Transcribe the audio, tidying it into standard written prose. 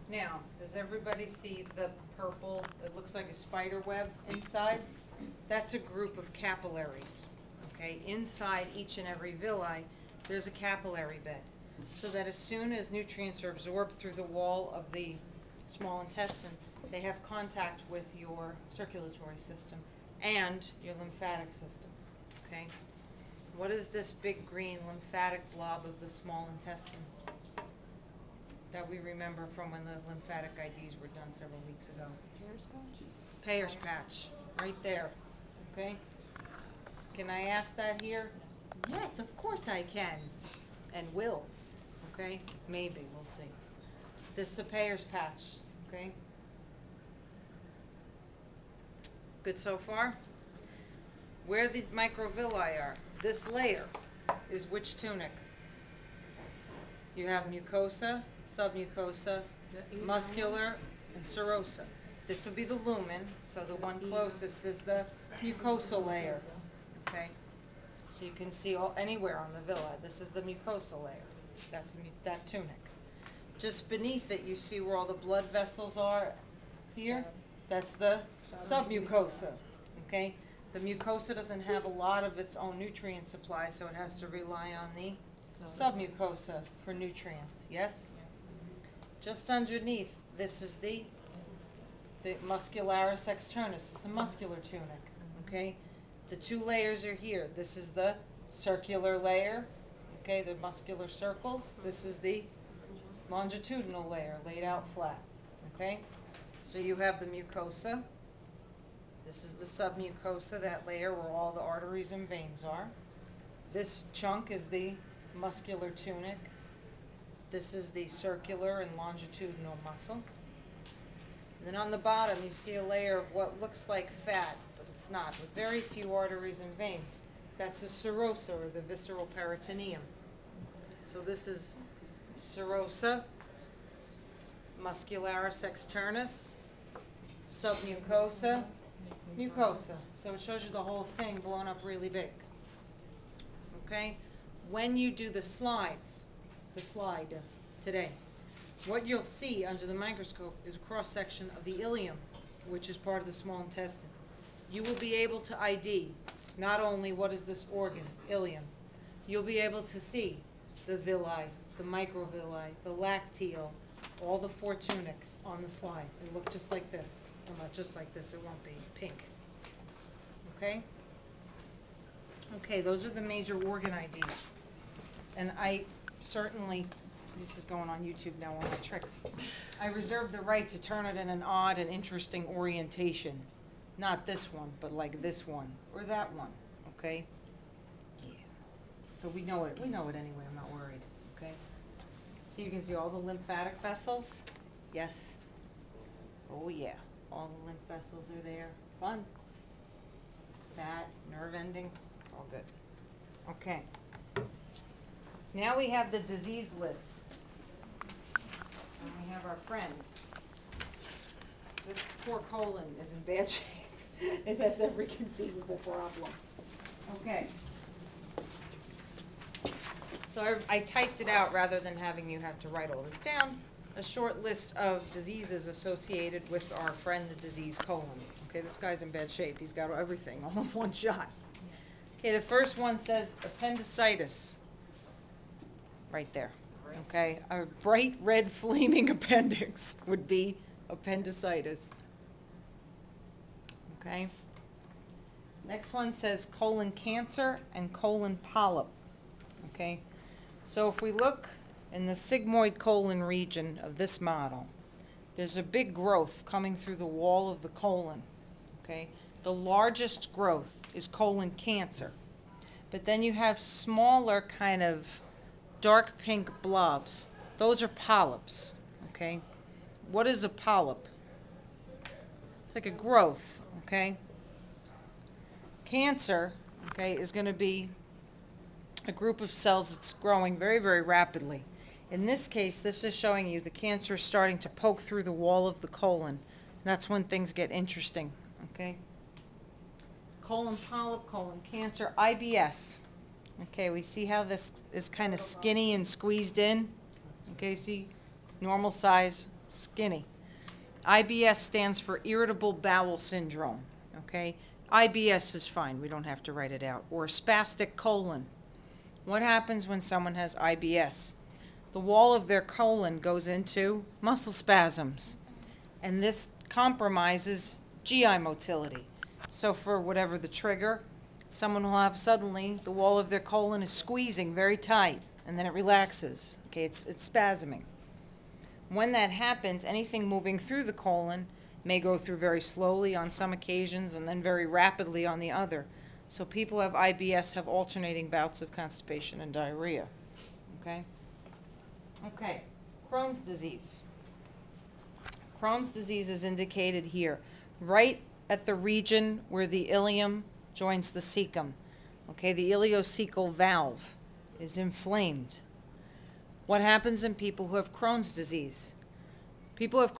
Now, does everybody see the purple, it looks like a spider web inside? That's a group of capillaries, okay? Inside each and every villi, there's a capillary bed. So that as soon as nutrients are absorbed through the wall of the small intestine, they have contact with your circulatory system and your lymphatic system, okay? What is this big green lymphatic blob of the small intestine that we remember from when the lymphatic IDs were done several weeks ago? Payer's patch? Payer's patch, right there, okay? Can I ask that here? Yes, of course I can, and will, okay? Maybe, we'll see. This is a Payer's patch, okay? Good so far? Where these microvilli are, this layer is which tunic? You have mucosa, submucosa, muscular, and serosa. This would be the lumen, so the one closest is the mucosal layer, okay? So you can see anywhere on the villi, this is the mucosal layer. That's that tunic. Just beneath it, you see where all the blood vessels are here? That's the submucosa, okay? The mucosa doesn't have a lot of its own nutrient supply, so it has to rely on the submucosa for nutrients, yes? Just underneath, this is the muscularis externus. It's a muscular tunic, okay? The two layers are here. This is the circular layer, okay, the muscular circles. This is the longitudinal layer, laid out flat, okay? So you have the mucosa. This is the submucosa, that layer where all the arteries and veins are. This chunk is the muscular tunic. This is the circular and longitudinal muscle. And then on the bottom you see a layer of what looks like fat, but it's not, with very few arteries and veins. That's a serosa, or the visceral peritoneum. So this is serosa, muscularis externus, submucosa, mucosa. So it shows you the whole thing blown up really big. Okay? When you do the slide today, what you'll see under the microscope is a cross-section of the ileum, which is part of the small intestine. You will be able to ID not only what is this organ, ileum, you'll be able to see the villi, the microvilli, the lacteal, all the four tunics on the slide. They look just like this. Well, not just like this, it won't be pink. Okay? Okay, those are the major organ IDs. And I certainly, this is going on YouTube now, one of my tricks. I reserve the right to turn it in an odd and interesting orientation. Not this one, but like this one, or that one, okay? Yeah. So we know it anyway, I'm not worried, okay? So you can see all the lymphatic vessels. Yes. Oh yeah, all the lymph vessels are there. Fun. Fat, nerve endings, it's all good. Okay. Now we have the disease list. And we have our friend. This poor colon is in bad shape. It has every conceivable problem. Okay. So I typed it out rather than having you have to write all this down. A short list of diseases associated with our friend, the disease colon. Okay, this guy's in bad shape. He's got everything all in one shot. Okay, the first one says appendicitis. Right there. Okay, a bright red flaming appendix would be appendicitis. Okay. Next one says colon cancer and colon polyp. Okay. So if we look in the sigmoid colon region of this model, there's a big growth coming through the wall of the colon. Okay. The largest growth is colon cancer. But then you have smaller kind of dark pink blobs. Those are polyps. Okay. What is a polyp? It's like a growth. Okay. Cancer, okay, is going to be a group of cells that's growing very, very rapidly. In this case, this is showing you the cancer is starting to poke through the wall of the colon. That's when things get interesting, okay? Colon polyp, colon cancer, IBS. Okay, we see how this is kind of skinny and squeezed in. Okay, see, normal size, skinny. IBS stands for irritable bowel syndrome, okay? IBS is fine, we don't have to write it out. Or spastic colon. What happens when someone has IBS? The wall of their colon goes into muscle spasms, and this compromises GI motility. So for whatever the trigger, someone will have suddenly the wall of their colon is squeezing very tight, and then it relaxes. Okay, it's spasming. When that happens, anything moving through the colon may go through very slowly on some occasions and then very rapidly on the other. So people who have IBS have alternating bouts of constipation and diarrhea. Okay? Okay, Crohn's disease. Crohn's disease is indicated here, right at the region where the ileum joins the cecum. Okay, the ileocecal valve is inflamed. What happens in people who have Crohn's disease? People who have